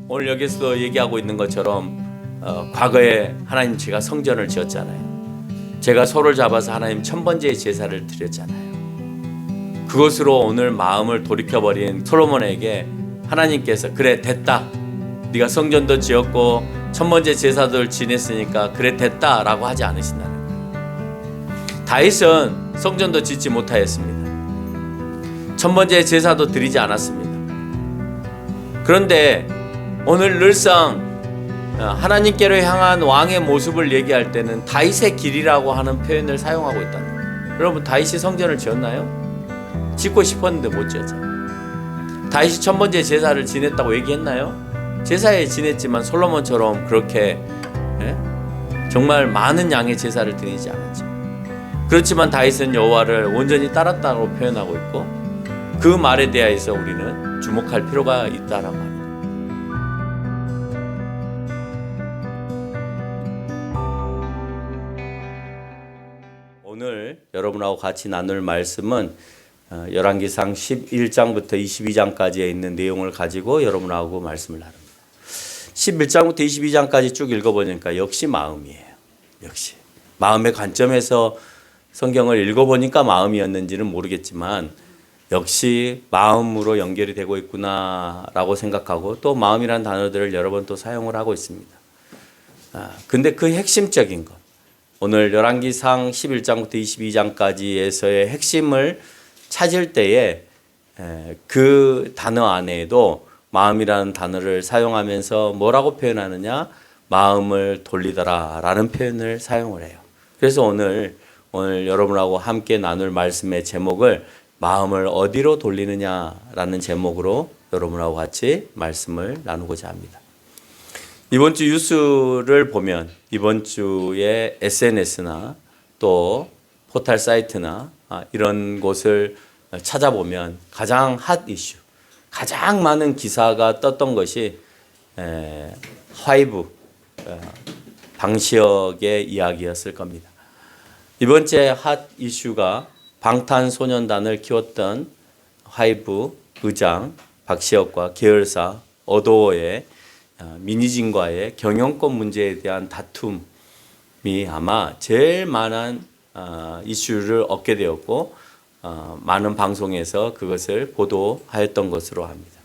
오늘 여기서 얘기하고 있는 것처럼 과거에 하나님 제가 성전을 지었잖아요. 제가 소를 잡아서 하나님 천 번째의 제사를 드렸잖아요. 그것으로 오늘 마음을 돌이켜버린 솔로몬에게 하나님께서 그래 됐다. 네가 성전도 지었고 천 번째 제사도 지냈으니까 그래 됐다 라고 하지 않으신다는 거예요. 다윗은 성전도 짓지 못하였습니다. 천 번째 제사도 드리지 않았습니다. 그런데 오늘 늘상 하나님께로 향한 왕의 모습을 얘기할 때는 다윗의 길이라고 하는 표현을 사용하고 있다는 거예요. 여러분, 다윗이 성전을 지었나요? 짓고 싶었는데 못 지었잖아요. 다윗이 천 번째 제사를 지냈다고 얘기했나요? 제사에 지냈지만 솔로몬처럼 그렇게 정말 많은 양의 제사를 드리지 않았죠. 그렇지만 다윗은 여호와를 온전히 따랐다고 표현하고 있고, 그 말에 대해서 우리는 주목할 필요가 있다라고 합니다. 오늘 여러분하고 같이 나눌 말씀은 열왕기상 11장부터 22장까지에 있는 내용을 가지고 여러분하고 말씀을 나눕니다. 11장부터 22장까지 쭉 읽어보니까 역시 마음이에요. 역시 마음의 관점에서 성경을 읽어보니까 마음이었는지는 모르겠지만 역시 마음으로 연결이 되고 있구나라고 생각하고, 또 마음이라는 단어들을 여러 번 또 사용을 하고 있습니다. 근데 그 핵심적인 것, 오늘 열왕기상 11장부터 22장까지에서의 핵심을 찾을 때에 그 단어 안에도 마음이라는 단어를 사용하면서 뭐라고 표현하느냐, 마음을 돌리더라 라는 표현을 사용을 해요. 그래서 오늘 여러분하고 함께 나눌 말씀의 제목을 마음을 어디로 돌리느냐라는 제목으로 여러분하고 같이 말씀을 나누고자 합니다. 이번 주 뉴스를 보면 이번 주에 SNS나 또 포털 사이트나 이런 곳을 찾아보면 가장 핫 이슈, 가장 많은 기사가 떴던 것이 화이브 방시혁의 이야기였을 겁니다. 이번 주에 핫 이슈가 방탄소년단을 키웠던 화이브 의장 박시혁과 계열사 어도어의 민희진과의 경영권 문제에 대한 다툼이 아마 제일 많은 이슈를 얻게 되었고, 많은 방송에서 그것을 보도하였던 것으로 합니다.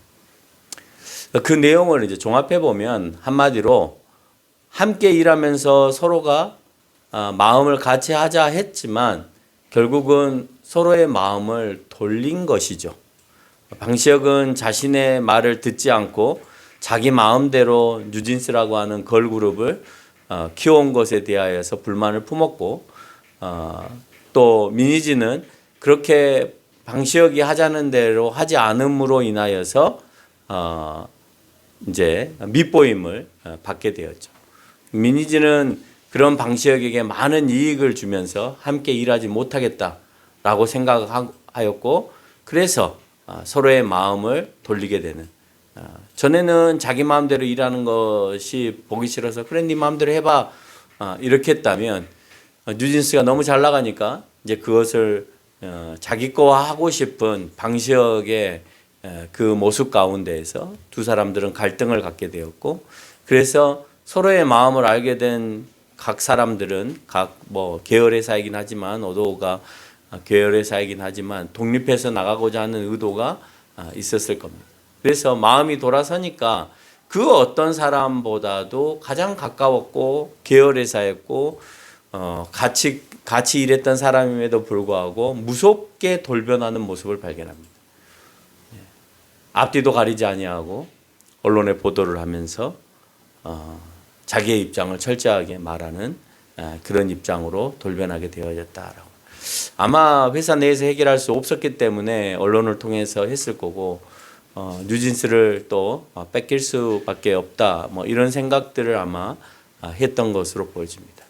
그 내용을 이제 종합해 보면 한마디로 함께 일하면서 서로가 마음을 같이 하자 했지만 결국은 서로의 마음을 돌린 것이죠. 방시혁은 자신의 말을 듣지 않고 자기 마음대로 뉴진스라고 하는 걸그룹을 키워온 것에 대하여서 불만을 품었고, 또 민희진은 그렇게 방시혁이 하자는 대로 하지 않음으로 인하여서 이제 밑보임을 받게 되었죠. 민희진은 그런 방시혁에게 많은 이익을 주면서 함께 일하지 못하겠다라고 생각하였고, 그래서 서로의 마음을 돌리게 되는, 전에는 자기 마음대로 일하는 것이 보기 싫어서 그래 네 마음대로 해봐 이렇게 했다면, 뉴진스가 너무 잘 나가니까 이제 그것을 자기 거 하고 싶은 방시혁의 그 모습 가운데에서 두 사람들은 갈등을 갖게 되었고, 그래서 서로의 마음을 알게 된 각 사람들은 각 계열회사이긴 하지만, 어도가 계열회사이긴 하지만 독립해서 나가고자 하는 의도가 있었을 겁니다. 그래서 마음이 돌아서니까 그 어떤 사람보다도 가장 가까웠고 계열회사였고 같이 일했던 사람임에도 불구하고 무섭게 돌변하는 모습을 발견합니다. 앞뒤도 가리지 아니하고 언론에 보도를 하면서 자기의 입장을 철저하게 말하는 그런 입장으로 돌변하게 되어졌다라고. 아마 회사 내에서 해결할 수 없었기 때문에 언론을 통해서 했을 거고, 뉴진스를 또 뺏길 수밖에 없다, 이런 생각들을 아마 했던 것으로 보여집니다.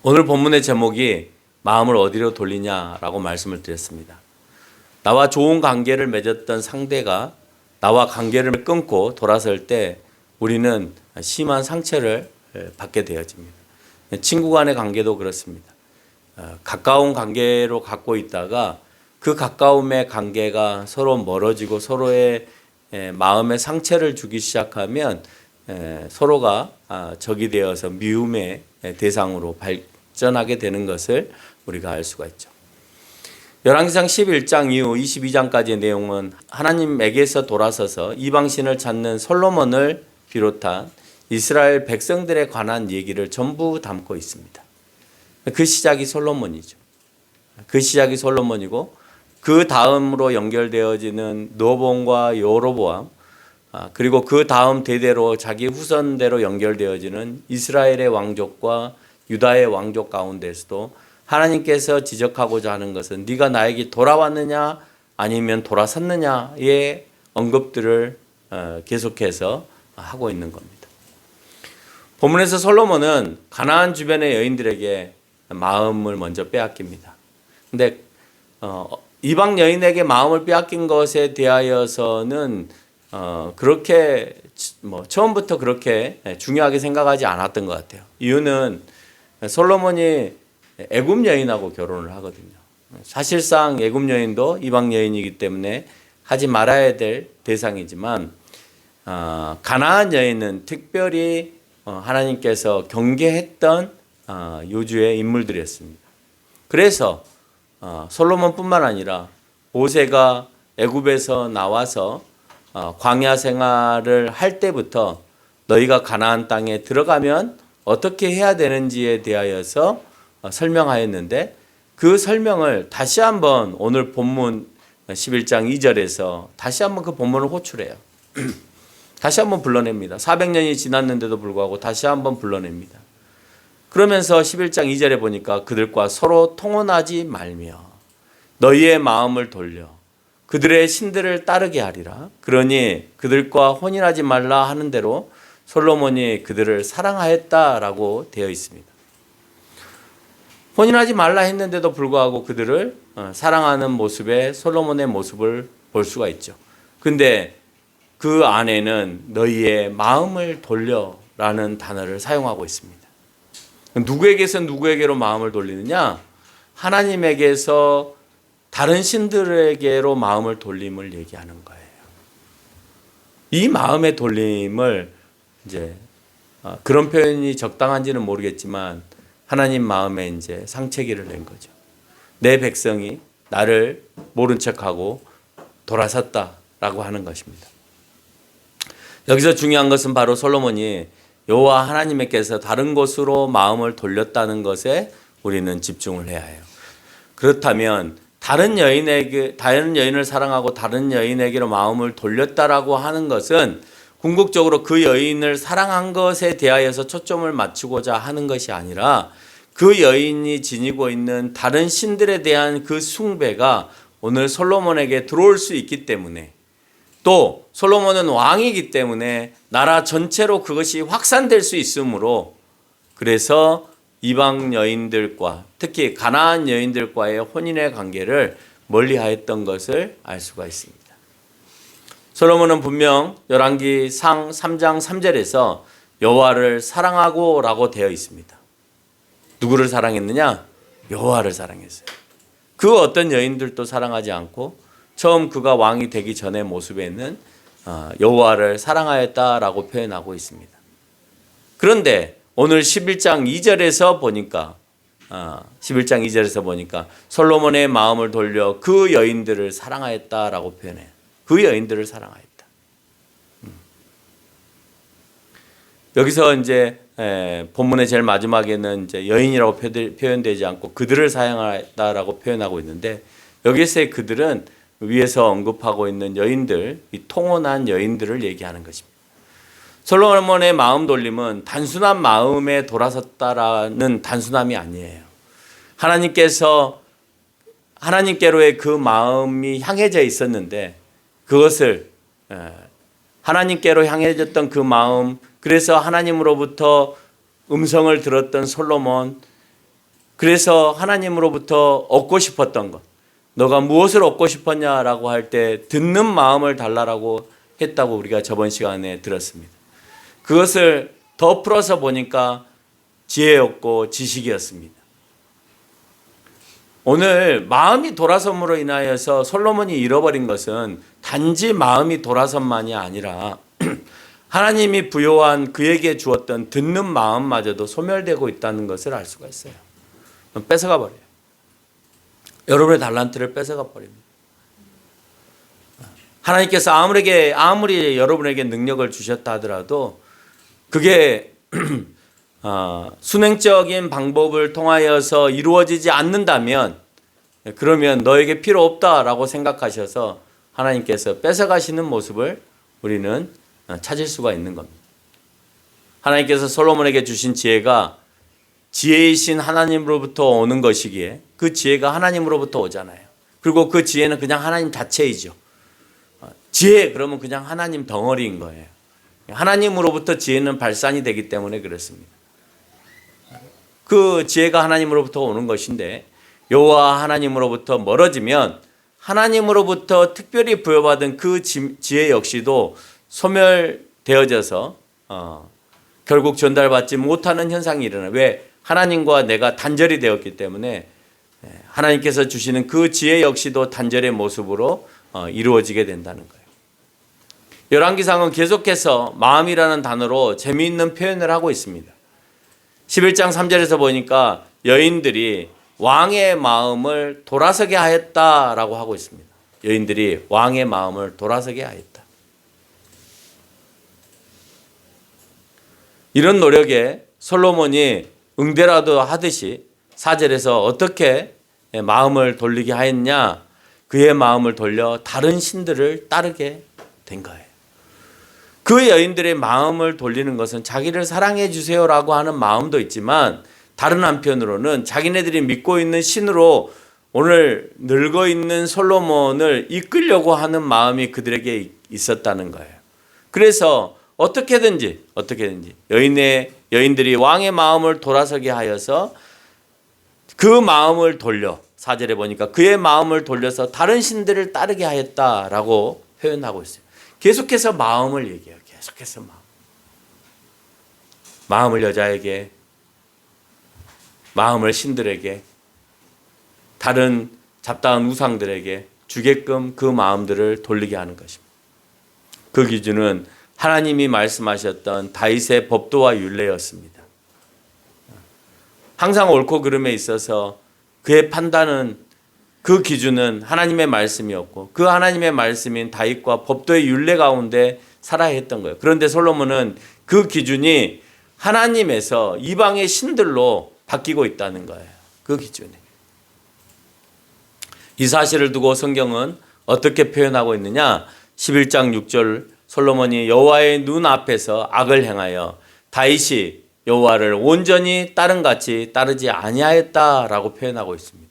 오늘 본문의 제목이 마음을 어디로 돌리냐라고 말씀을 드렸습니다. 나와 좋은 관계를 맺었던 상대가 나와 관계를 끊고 돌아설 때 우리는 심한 상처를 받게 되어집니다. 친구 간의 관계도 그렇습니다. 가까운 관계로 갖고 있다가 그 가까움의 관계가 서로 멀어지고 서로의 마음의 상처를 주기 시작하면 서로가 적이 되어서 미움의 대상으로 발전하게 되는 것을 우리가 알 수가 있죠. 열왕기상 11장 이후 22장까지의 내용은 하나님에게서 돌아서서 이방신을 찾는 솔로몬을 비롯한 이스라엘 백성들에 관한 얘기를 전부 담고 있습니다. 그 시작이 솔로몬이죠. 그 시작이 솔로몬이고 그 다음으로 연결되어지는 르호보암과 여로보암, 그리고 그 다음 대대로 자기 후손대로 연결되어지는 이스라엘의 왕족과 유다의 왕족 가운데서도 하나님께서 지적하고자 하는 것은 네가 나에게 돌아왔느냐 아니면 돌아섰느냐의 언급들을 계속해서 하고 있는 겁니다. 본문에서 솔로몬은 가나안 주변의 여인들에게 마음을 먼저 빼앗깁니다. 근데 이방 여인에게 마음을 빼앗긴 것에 대하여서는 그렇게 처음부터 그렇게 중요하게 생각하지 않았던 것 같아요. 이유는 솔로몬이 애굽 여인하고 결혼을 하거든요. 사실상 애굽 여인도 이방 여인이기 때문에 하지 말아야 될 대상이지만 가나안 여인은 특별히 하나님께서 경계했던 요주의 인물들이었습니다. 그래서 솔로몬뿐만 아니라 모세가 애굽에서 나와서 광야 생활을 할 때부터 너희가 가나안 땅에 들어가면 어떻게 해야 되는지에 대하여서 설명하였는데 그 설명을 다시 한번 오늘 본문 11장 2절에서 다시 한번 그 본문을 호출해요. 다시 한번 불러냅니다. 400년이 지났는데도 불구하고 다시 한번 불러냅니다. 그러면서 11장 2절에 보니까 그들과 서로 통혼하지 말며 너희의 마음을 돌려 그들의 신들을 따르게 하리라. 그러니 그들과 혼인하지 말라 하는 대로 솔로몬이 그들을 사랑하였다라고 되어 있습니다. 혼인하지 말라 했는데도 불구하고 그들을 사랑하는 모습에 솔로몬의 모습을 볼 수가 있죠. 근데 그 안에는 너희의 마음을 돌려라는 단어를 사용하고 있습니다. 누구에게서 누구에게로 마음을 돌리느냐? 하나님에게서 다른 신들에게로 마음을 돌림을 얘기하는 거예요. 이 마음의 돌림을 이제 그런 표현이 적당한지는 모르겠지만 하나님 마음에 이제 상체기를 낸 거죠. 내 백성이 나를 모른 척하고 돌아섰다라고 하는 것입니다. 여기서 중요한 것은 바로 솔로몬이 여호와 하나님께서 다른 곳으로 마음을 돌렸다는 것에 우리는 집중을 해야 해요. 그렇다면 다른 여인을 사랑하고 다른 여인에게로 마음을 돌렸다라고 하는 것은 궁극적으로 그 여인을 사랑한 것에 대하여서 초점을 맞추고자 하는 것이 아니라 그 여인이 지니고 있는 다른 신들에 대한 그 숭배가 오늘 솔로몬에게 들어올 수 있기 때문에, 또 솔로몬은 왕이기 때문에 나라 전체로 그것이 확산될 수 있으므로, 그래서 이방 여인들과 특히 가나안 여인들과의 혼인의 관계를 멀리하였던 것을 알 수가 있습니다. 솔로몬은 분명 열왕기상 3장 3절에서 여호와를 사랑하고 라고 되어 있습니다. 누구를 사랑했느냐? 여호와를 사랑했어요. 그 어떤 여인들도 사랑하지 않고 처음 그가 왕이 되기 전의 모습에는 여호와를 사랑하였다라고 표현하고 있습니다. 그런데 오늘 11장 2절에서 보니까 11장 2절에서 보니까 솔로몬의 마음을 돌려 그 여인들을 사랑하였다라고 표현해요. 그 여인들을 사랑하였다. 여기서 이제 본문의 제일 마지막에는 이제 여인이라고 표현되지 않고 그들을 사랑하였다라고 표현하고 있는데, 여기서의 그들은 위에서 언급하고 있는 여인들, 이 통혼한 여인들을 얘기하는 것입니다. 솔로몬의 마음 돌림은 단순한 마음에 돌아섰다라는 단순함이 아니에요. 하나님께로의 그 마음이 향해져 있었는데 그것을 하나님께로 향해졌던 그 마음, 그래서 하나님으로부터 음성을 들었던 솔로몬, 그래서 하나님으로부터 얻고 싶었던 것, 너가 무엇을 얻고 싶었냐라고 할 때 듣는 마음을 달라라고 했다고 우리가 저번 시간에 들었습니다. 그것을 더 풀어서 보니까 지혜였고 지식이었습니다. 오늘 마음이 돌아섬으로 인하여서 솔로몬이 잃어버린 것은 단지 마음이 돌아섬만이 아니라 하나님이 부여한 그에게 주었던 듣는 마음마저도 소멸되고 있다는 것을 알 수가 있어요. 뺏어가 버려요. 여러분의 달란트를 뺏어가 버립니다. 하나님께서 아무리 여러분에게 능력을 주셨다 하더라도 그게 순행적인 방법을 통하여서 이루어지지 않는다면 그러면 너에게 필요 없다라고 생각하셔서 하나님께서 뺏어가시는 모습을 우리는 찾을 수가 있는 겁니다. 하나님께서 솔로몬에게 주신 지혜가 지혜이신 하나님으로부터 오는 것이기에 그 지혜가 하나님으로부터 오잖아요. 그리고 그 지혜는 그냥 하나님 자체이죠. 지혜 그러면 그냥 하나님 덩어리인 거예요. 하나님으로부터 지혜는 발산이 되기 때문에 그렇습니다. 그 지혜가 하나님으로부터 오는 것인데 여호와 하나님으로부터 멀어지면 하나님으로부터 특별히 부여받은 그 지혜 역시도 소멸되어져서 결국 전달받지 못하는 현상이 일어나요. 왜? 하나님과 내가 단절이 되었기 때문에 하나님께서 주시는 그 지혜 역시도 단절의 모습으로 이루어지게 된다는 거예요. 열왕기상은 계속해서 마음이라는 단어로 재미있는 표현을 하고 있습니다. 11장 3절에서 보니까 여인들이 왕의 마음을 돌아서게 하였다라고 하고 있습니다. 여인들이 왕의 마음을 돌아서게 하였다. 이런 노력에 솔로몬이 응대라도 하듯이 4절에서 어떻게 마음을 돌리게 하였냐? 그의 마음을 돌려 다른 신들을 따르게 된 거예요. 그 여인들의 마음을 돌리는 것은 자기를 사랑해 주세요라고 하는 마음도 있지만 다른 한편으로는 자기네들이 믿고 있는 신으로 오늘 늙어 있는 솔로몬을 이끌려고 하는 마음이 그들에게 있었다는 거예요. 그래서 어떻게든지 여인들이 왕의 마음을 돌아서게 하여서 그 마음을 돌려 4절에 보니까 그의 마음을 돌려서 다른 신들을 따르게 하였다라고 표현하고 있어요. 계속해서 마음을 얘기해요. 계속해서 마음을 여자에게, 마음을 신들에게, 다른 잡다한 우상들에게 주게끔 그 마음들을 돌리게 하는 것입니다. 그 기준은 하나님이 말씀하셨던 다윗의 법도와 율례였습니다. 항상 옳고 그름에 있어서 그의 판단은 그 기준은 하나님의 말씀이었고 그 하나님의 말씀인 다윗과 법도의 율례 가운데 살아야 했던 거예요. 그런데 솔로몬은 그 기준이 하나님에서 이방의 신들로 바뀌고 있다는 거예요. 그 기준이. 이 사실을 두고 성경은 어떻게 표현하고 있느냐? 11장 6절 솔로몬이 여호와의 눈 앞에서 악을 행하여 다윗이 여호와를 온전히 따른같이 따르지 아니하였다라고 표현하고 있습니다.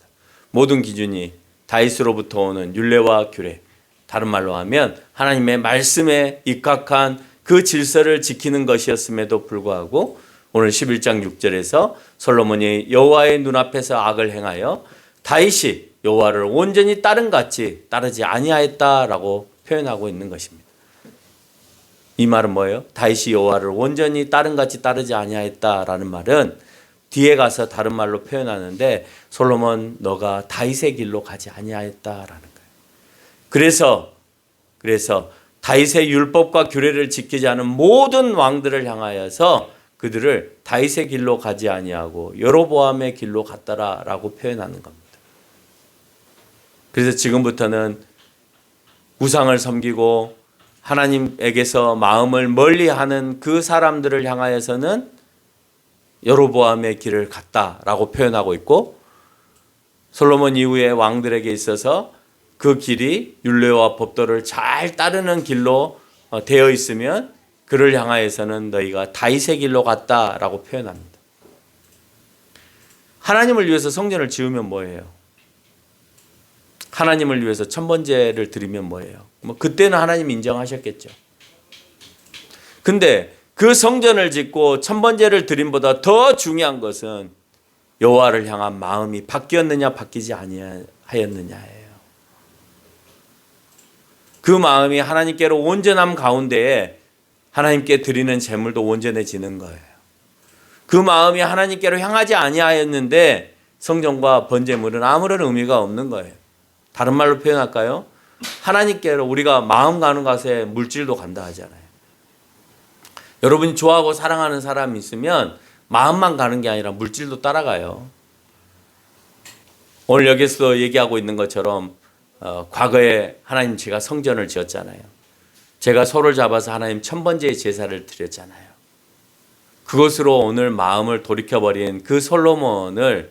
모든 기준이 다윗으로부터 오는 율례와 규례, 다른 말로 하면 하나님의 말씀에 입각한 그 질서를 지키는 것이었음에도 불구하고 오늘 11장 6절에서 솔로몬이 여호와의 눈앞에서 악을 행하여 다윗이 여호와를 온전히 따른같이 따르지 아니하였다라고 표현하고 있는 것입니다. 이 말은 뭐예요? 다윗이 여호와를 온전히 따른같이 따르지 아니하였다라는 말은 뒤에 가서 다른 말로 표현하는데 솔로몬 너가 다윗의 길로 가지 아니하였다라는 거예요. 그래서 다윗의 율법과 규례를 지키지 않은 모든 왕들을 향하여서 그들을 다윗의 길로 가지 아니하고 여로보암의 길로 갔더라라고 표현하는 겁니다. 그래서 지금부터는 우상을 섬기고 하나님에게서 마음을 멀리하는 그 사람들을 향하여서는 여로보암의 길을 갔다라고 표현하고 있고 솔로몬 이후의 왕들에게 있어서 그 길이 율례와 법도를 잘 따르는 길로 되어 있으면 그를 향하여서는 너희가 다윗의 길로 갔다라고 표현합니다. 하나님을 위해서 성전을 지으면 뭐예요? 하나님을 위해서 천번제를 드리면 뭐예요? 그때는 하나님 인정하셨겠죠. 근데 그 성전을 짓고 천번제를 드림보다 더 중요한 것은 여호와를 향한 마음이 바뀌었느냐 바뀌지 아니하였느냐예요. 그 마음이 하나님께로 온전함 가운데에 하나님께 드리는 제물도 온전해지는 거예요. 그 마음이 하나님께로 향하지 아니하였는데 성전과 번제물은 아무런 의미가 없는 거예요. 다른 말로 표현할까요? 하나님께로 우리가 마음 가는 곳에 물질도 간다 하잖아요. 여러분이 좋아하고 사랑하는 사람이 있으면 마음만 가는 게 아니라 물질도 따라가요. 오늘 여기서 얘기하고 있는 것처럼 과거에 하나님 제가 성전을 지었잖아요. 제가 소를 잡아서 하나님 천번제의 제사를 드렸잖아요. 그것으로 오늘 마음을 돌이켜버린 그 솔로몬에게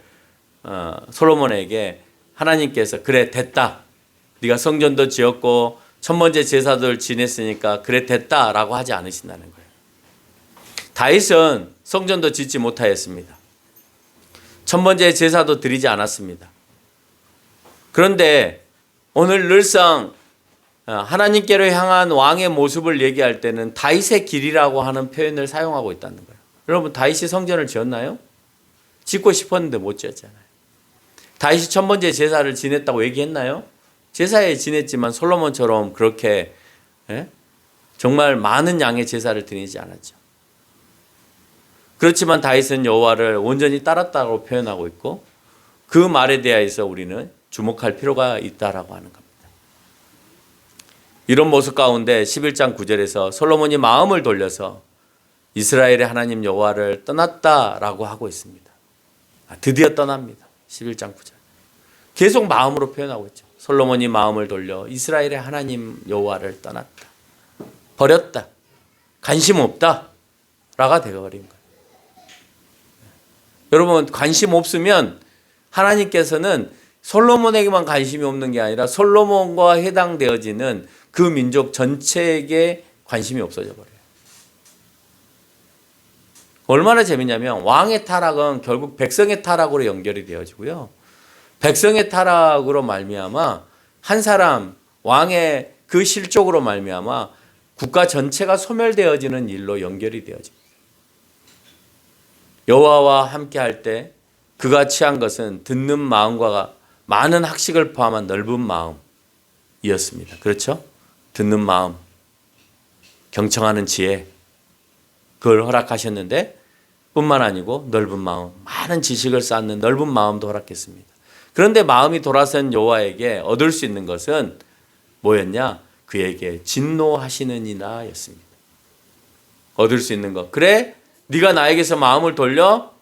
하나님께서 그래 됐다. 네가 성전도 지었고 천번제 제사들 지냈으니까 그래 됐다라고 하지 않으신다는 거예요. 다윗은 성전도 짓지 못하였습니다. 천번제 제사도 드리지 않았습니다. 그런데 오늘 늘상 하나님께로 향한 왕의 모습을 얘기할 때는 다윗의 길이라고 하는 표현을 사용하고 있다는 거예요. 여러분 다윗이 성전을 지었나요? 짓고 싶었는데 못 지었잖아요. 다윗이 천번제 제사를 지냈다고 얘기했나요? 제사에 지냈지만 솔로몬처럼 그렇게 정말 많은 양의 제사를 드리지 않았죠. 그렇지만 다윗은 여호와를 온전히 따랐다고 표현하고 있고 그 말에 대해서 우리는 주목할 필요가 있다라고 하는 겁니다. 이런 모습 가운데 11장 9절에서 솔로몬이 마음을 돌려서 이스라엘의 하나님 여호와를 떠났다라고 하고 있습니다. 드디어 떠납니다. 11장 9절. 계속 마음으로 표현하고 있죠. 솔로몬이 마음을 돌려 이스라엘의 하나님 여호와를 떠났다. 버렸다. 관심 없다. 라가 되어버린 거예요. 여러분 관심 없으면 하나님께서는 솔로몬에게만 관심이 없는 게 아니라 솔로몬과 해당되어지는 그 민족 전체에게 관심이 없어져 버려요. 얼마나 재밌냐면 왕의 타락은 결국 백성의 타락으로 연결이 되어지고요. 백성의 타락으로 말미암아 한 사람 왕의 그 실족으로 말미암아 국가 전체가 소멸되어지는 일로 연결이 되어집니다. 여호와와 함께 할 때 그가 취한 것은 듣는 마음과 많은 학식을 포함한 넓은 마음이었습니다. 그렇죠? 듣는 마음, 경청하는 지혜, 그걸 허락하셨는데 뿐만 아니고 넓은 마음, 많은 지식을 쌓는 넓은 마음도 허락했습니다. 그런데 마음이 돌아선 여호와에게 얻을 수 있는 것은 뭐였냐? 그에게 진노하시는 이나 였습니다. 얻을 수 있는 것. 그래? 네가 나에게서 마음을 돌려?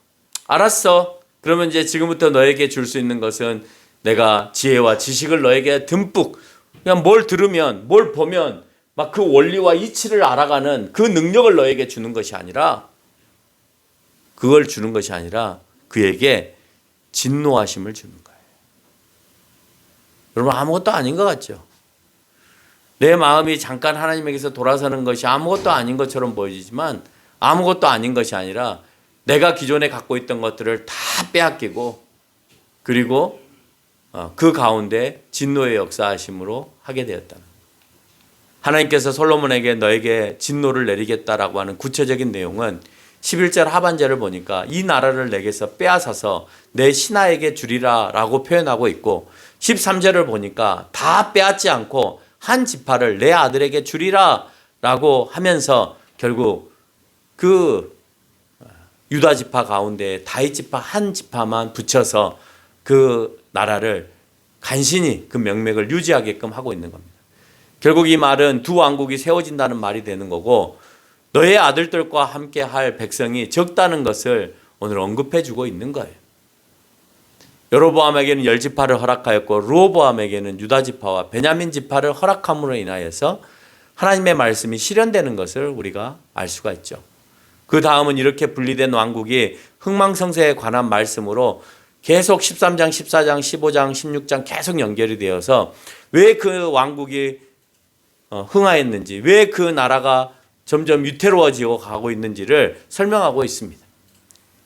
알았어. 그러면 이제 지금부터 너에게 줄 수 있는 것은 내가 지혜와 지식을 너에게 듬뿍 그냥 뭘 들으면 뭘 보면 막 그 원리와 이치를 알아가는 그 능력을 너에게 주는 것이 아니라 그걸 주는 것이 아니라 그에게 진노하심을 주는 거예요. 여러분 아무것도 아닌 것 같죠? 내 마음이 잠깐 하나님에게서 돌아서는 것이 아무것도 아닌 것처럼 보이지만 아무것도 아닌 것이 아니라 내가 기존에 갖고 있던 것들을 다 빼앗기고 그리고 그 가운데 진노의 역사하심으로 하게 되었다. 하나님께서 솔로몬에게 너에게 진노를 내리겠다라고 하는 구체적인 내용은 11절 하반절을 보니까 이 나라를 내게서 빼앗아서 내 신하에게 주리라 라고 표현하고 있고 13절을 보니까 다 빼앗지 않고 한 지파를 내 아들에게 주리라 라고 하면서 결국 그 유다 지파 가운데 다윗 지파 한 지파만 붙여서 그 나라를 간신히 그 명맥을 유지하게끔 하고 있는 겁니다. 결국 이 말은 두 왕국이 세워진다는 말이 되는 거고 너의 아들들과 함께 할 백성이 적다는 것을 오늘 언급해 주고 있는 거예요. 여로보암에게는 10지파를 허락하였고 르호보암에게는 유다 지파와 베냐민 지파를 허락함으로 인하여서 하나님의 말씀이 실현되는 것을 우리가 알 수가 있죠. 그 다음은 이렇게 분리된 왕국이 흥망성쇠에 관한 말씀으로 계속 13장, 14장, 15장, 16장 계속 연결이 되어서 왜 그 왕국이 흥하였는지, 왜 그 나라가 점점 위태로워지고 가고 있는지를 설명하고 있습니다.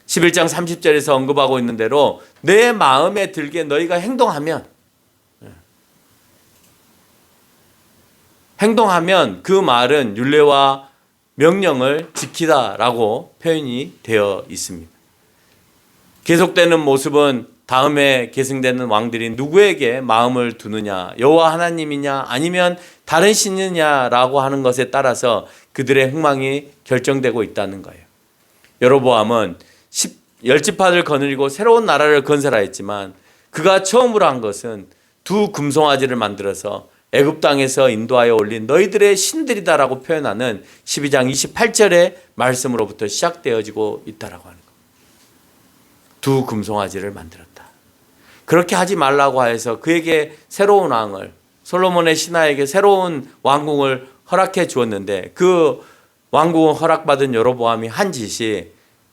11장 30절에서 언급하고 있는 대로 내 마음에 들게 너희가 행동하면 그 말은 율례와 명령을 지키다라고 표현이 되어 있습니다. 계속되는 모습은 다음에 계승되는 왕들이 누구에게 마음을 두느냐, 여호와 하나님이냐 아니면 다른 신이냐라고 하는 것에 따라서 그들의 흥망이 결정되고 있다는 거예요. 여로보암은 열지파를 거느리고 새로운 나라를 건설하였지만 그가 처음으로 한 것은 두 금송아지를 만들어서 애굽 땅에서 인도하여 올린 너희들의 신들이다라고 표현하는 12장 28절의 말씀으로부터 시작되어지고 있다라고 하는 것. 두 금송아지를 만들었다. 그렇게 하지 말라고 하여서 그에게 새로운 왕을, 솔로몬의 신하에게 새로운 왕궁을 허락해 주었는데 그 왕궁을 허락받은 여로보암이 한 짓이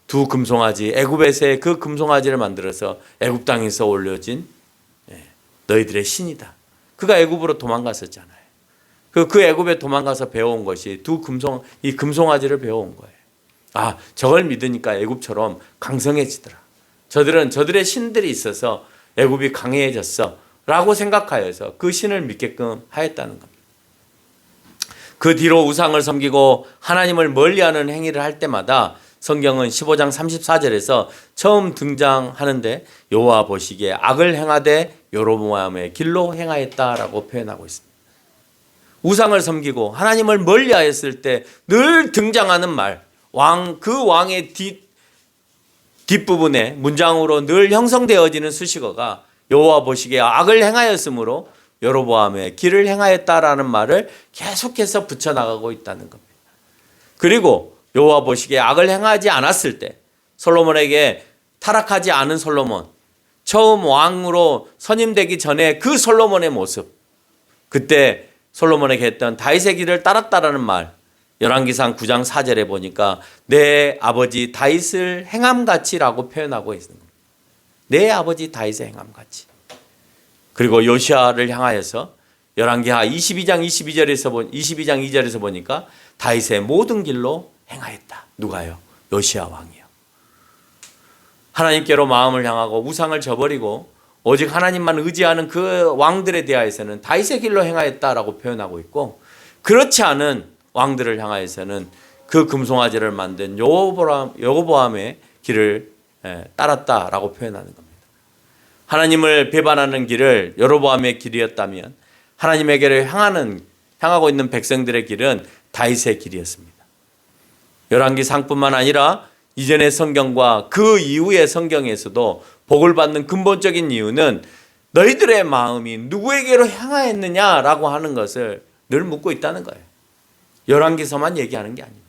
두 금송아지, 애굽에서의 그 금송아지를 만들어서 애굽 땅에서 올려진 너희들의 신이다. 그가 애굽으로 도망갔었잖아요. 그 애굽에 도망가서 배워온 것이 이 금송아지를 배워온 거예요. 아, 저걸 믿으니까 애굽처럼 강성해지더라. 저들의 신들이 있어서 애굽이 강해졌어 라고 생각하여서 그 신을 믿게끔 하였다는 겁니다. 그 뒤로 우상을 섬기고 하나님을 멀리하는 행위를 할 때마다 성경은 15장 34절에서 처음 등장하는데 여호와 보시기에 악을 행하되 여로보암의 길로 행하였다라고 표현하고 있습니다. 우상을 섬기고 하나님을 멀리하였을 때 늘 등장하는 말, 그 왕의 뒷부분에 문장으로 늘 형성되어지는 수식어가 여호와 보시기에 악을 행하였으므로 여로보암의 길을 행하였다라는 말을 계속해서 붙여나가고 있다는 겁니다. 그리고 여호와 보시기에 악을 행하지 않았을 때 솔로몬에게 타락하지 않은 솔로몬, 처음 왕으로 선임되기 전에 그 솔로몬의 모습, 그때 솔로몬에게 했던 다윗의 길을 따랐다라는 말, 열왕기상 9장 4절에 보니까 내 아버지 다윗을 행함같이라고 표현하고 있는 겁니다. 내 아버지 다윗의 행함같이. 그리고 요시아를 향하여서 열왕기하 22장 2절에서 보니까 다윗의 모든 길로 행하였다. 누가요? 요시아 왕이요. 하나님께로 마음을 향하고 우상을 저버리고 오직 하나님만 의지하는 그 왕들에 대하여서는 다윗의 길로 행하였다라고 표현하고 있고, 그렇지 않은 왕들을 향하여서는 그 금송아지를 만든 여로보암의 길을 따랐다라고 표현하는 겁니다. 하나님을 배반하는 길을 여로보암의 길이었다면 하나님에게로 향하고 있는 백성들의 길은 다윗의 길이었습니다. 열왕기상뿐만 아니라 이전의 성경과 그 이후의 성경에서도 복을 받는 근본적인 이유는 너희들의 마음이 누구에게로 향하였느냐라고 하는 것을 늘 묻고 있다는 거예요. 열왕기서만 얘기하는 게 아닙니다.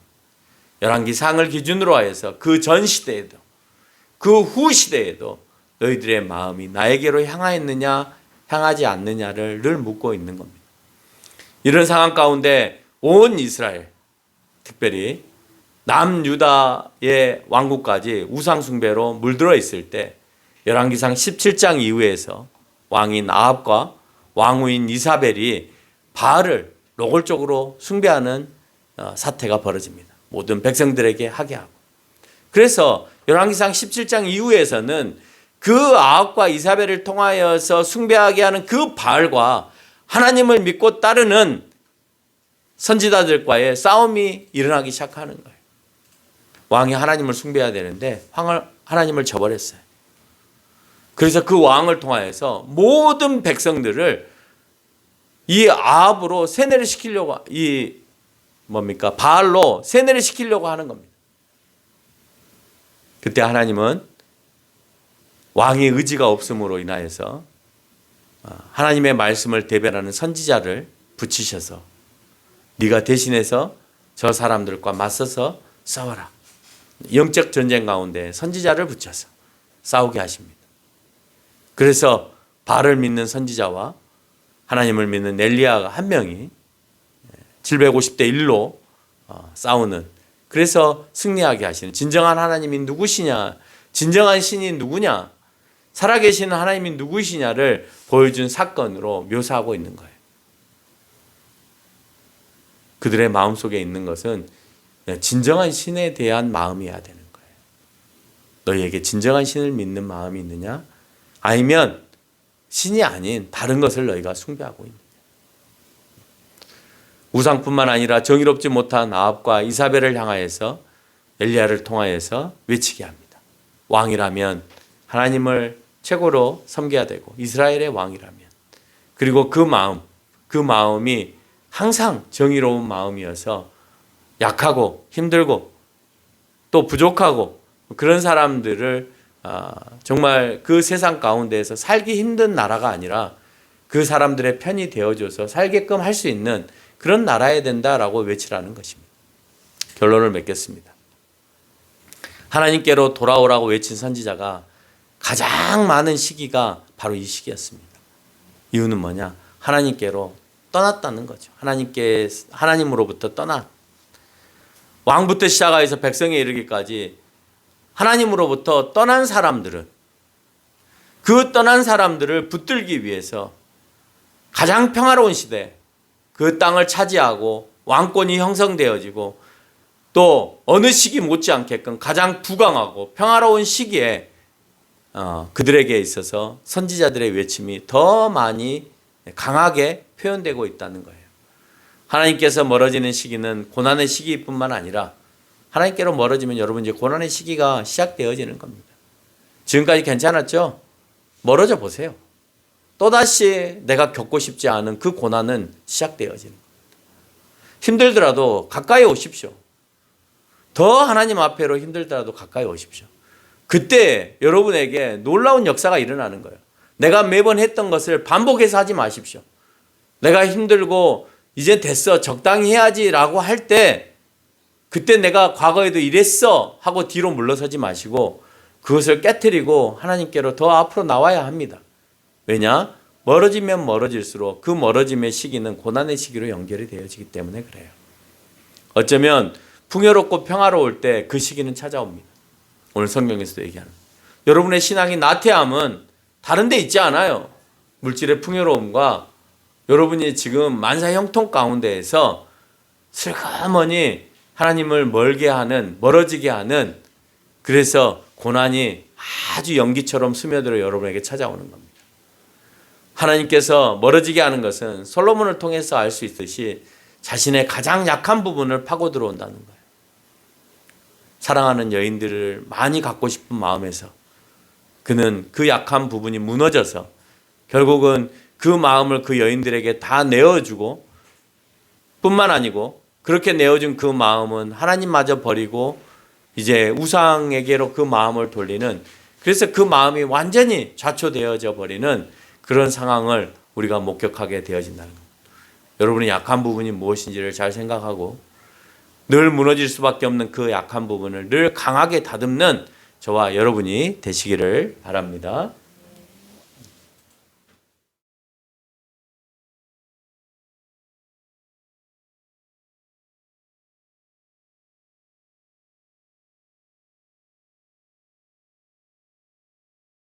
열왕기상을 기준으로 하여서 그 전 시대에도 그 후 시대에도 너희들의 마음이 나에게로 향하였느냐 향하지 않느냐를 늘 묻고 있는 겁니다. 이런 상황 가운데 온 이스라엘, 특별히 남유다의 왕국까지 우상 숭배로 물들어 있을 때 열왕기상 17장 이후에서 왕인 아합과 왕후인 이사벨이 바알을 노골적으로 숭배하는 사태가 벌어집니다. 모든 백성들에게 하게 하고. 그래서 열왕기상 17장 이후에서는 그 아합과 이사벨을 통하여서 숭배하게 하는 그 바알과 하나님을 믿고 따르는 선지자들과의 싸움이 일어나기 시작하는 거예요. 왕이 하나님을 숭배해야 되는데 하나님을 저버렸어요. 그래서 그 왕을 통하여서 모든 백성들을 이 아합으로 세뇌를 시키려고, 바알로 세뇌를 시키려고 하는 겁니다. 그때 하나님은 왕의 의지가 없음으로 인하여서 하나님의 말씀을 대변하는 선지자를 붙이셔서 네가 대신해서 저 사람들과 맞서서 싸워라. 영적 전쟁 가운데 선지자를 붙여서 싸우게 하십니다. 그래서 바알을 믿는 선지자와 하나님을 믿는 엘리야가 한 명이 750대 1로 싸우는, 그래서 승리하게 하시는, 진정한 하나님이 누구시냐, 진정한 신이 누구냐, 살아계시는 하나님이 누구시냐를 보여준 사건으로 묘사하고 있는 거예요. 그들의 마음속에 있는 것은 진정한 신에 대한 마음이어야 되는 거예요. 너희에게 진정한 신을 믿는 마음이 있느냐? 아니면 신이 아닌 다른 것을 너희가 숭배하고 있느냐? 우상뿐만 아니라 정의롭지 못한 아합과 이사벨을 향하여서 엘리야를 통하여서 외치게 합니다. 왕이라면 하나님을 최고로 섬겨야 되고 이스라엘의 왕이라면, 그리고 그 마음이 항상 정의로운 마음이어서 약하고 힘들고 또 부족하고 그런 사람들을 정말 그 세상 가운데에서 살기 힘든 나라가 아니라 그 사람들의 편이 되어줘서 살게끔 할 수 있는 그런 나라야 된다라고 외치라는 것입니다. 결론을 맺겠습니다. 하나님께로 돌아오라고 외친 선지자가 가장 많은 시기가 바로 이 시기였습니다. 이유는 뭐냐? 하나님께로 떠났다는 거죠. 하나님으로부터 왕부터 시작해서 백성에 이르기까지 하나님으로부터 떠난 사람들은 그 떠난 사람들을 붙들기 위해서 가장 평화로운 시대, 그 땅을 차지하고 왕권이 형성되어지고 또 어느 시기 못지않게끔 가장 부강하고 평화로운 시기에 그들에게 있어서 선지자들의 외침이 더 많이 강하게 표현되고 있다는 거예요. 하나님께서 멀어지는 시기는 고난의 시기뿐만 아니라 하나님께로 멀어지면 여러분 이제 고난의 시기가 시작되어지는 겁니다. 지금까지 괜찮았죠? 멀어져 보세요. 또다시 내가 겪고 싶지 않은 그 고난은 시작되어지는 겁니다. 힘들더라도 가까이 오십시오. 더 하나님 앞에로 힘들더라도 가까이 오십시오. 그때 여러분에게 놀라운 역사가 일어나는 거예요. 내가 매번 했던 것을 반복해서 하지 마십시오. 내가 힘들고 이제 됐어 적당히 해야지라고 할 때 그때 내가 과거에도 이랬어 하고 뒤로 물러서지 마시고 그것을 깨트리고 하나님께로 더 앞으로 나와야 합니다. 왜냐? 멀어지면 멀어질수록 그 멀어짐의 시기는 고난의 시기로 연결이 되어지기 때문에 그래요. 어쩌면 풍요롭고 평화로울 때 그 시기는 찾아옵니다. 오늘 성경에서도 얘기하는 여러분의 신앙이 나태함은 다른 데 있지 않아요. 물질의 풍요로움과 여러분이 지금 만사 형통 가운데에서 슬그머니 하나님을 멀어지게 하는 그래서 고난이 아주 연기처럼 스며들어 여러분에게 찾아오는 겁니다. 하나님께서 멀어지게 하는 것은 솔로몬을 통해서 알 수 있듯이 자신의 가장 약한 부분을 파고 들어온다는 거예요. 사랑하는 여인들을 많이 갖고 싶은 마음에서 그는 그 약한 부분이 무너져서 결국은 그 마음을 그 여인들에게 다 내어주고 뿐만 아니고 그렇게 내어준 그 마음은 하나님마저 버리고 이제 우상에게로 그 마음을 돌리는 그래서 그 마음이 완전히 좌초되어져 버리는 그런 상황을 우리가 목격하게 되어진다는 겁니다. 여러분의 약한 부분이 무엇인지를 잘 생각하고 늘 무너질 수밖에 없는 그 약한 부분을 늘 강하게 다듬는 저와 여러분이 되시기를 바랍니다.